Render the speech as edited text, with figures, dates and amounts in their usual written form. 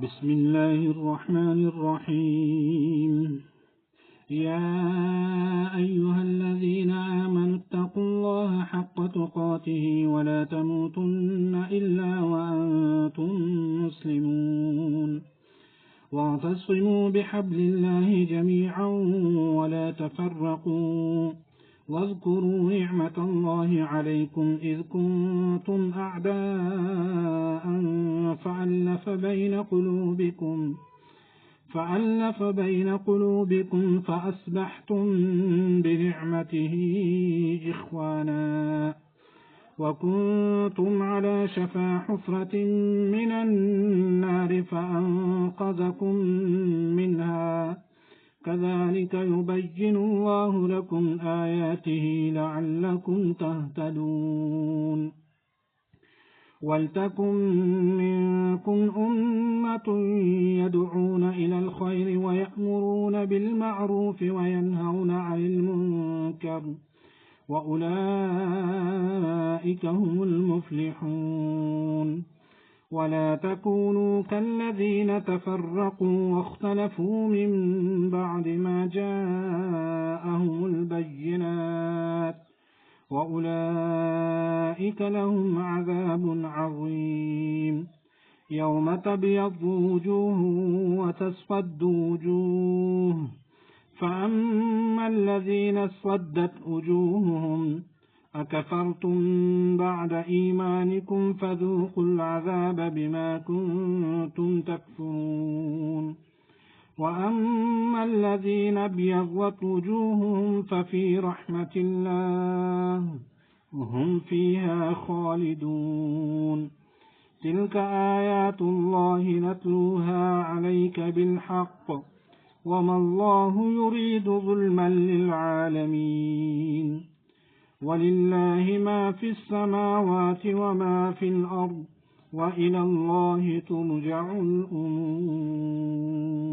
بسم الله الرحمن الرحيم. يا أيها الذين آمنوا اتقوا الله حق تقاته ولا تموتن إلا وأنتم مسلمون، واعتصموا بحبل الله جميعا ولا تفرقوا، واذكروا نعمة الله عليكم إذ كنتم أعداء فألف بين قلوبكم فأصبحتم بنعمته إخوانا، وكنتم على شفا حفرة من النار فأنقذكم منها، كذلك يبين الله لكم آياته لعلكم تهتدون. ولتكن منكم أمة يدعون إلى الخير ويأمرون بالمعروف وينهون عن المنكر، وأولئك هم المفلحون. ولا تكونوا كالذين تفرقوا واختلفوا من بعد ما جاءهم البينات، وأولئك لهم عذاب عظيم. يوم تبيض وجوه وتسود وجوه، فأما الذين اسودت وجوههم أكفرتم بعد إيمانكم فذوقوا العذاب بما كنتم تكفرون. وأما الذين ابيضت وجوههم ففي رحمة الله وهم فيها خالدون. تلك آيات الله نتلوها عليك بالحق، وما الله يريد ظلما للعالمين. ولله ما في السماوات وما في الأرض، وإلى الله ترجع الأمور.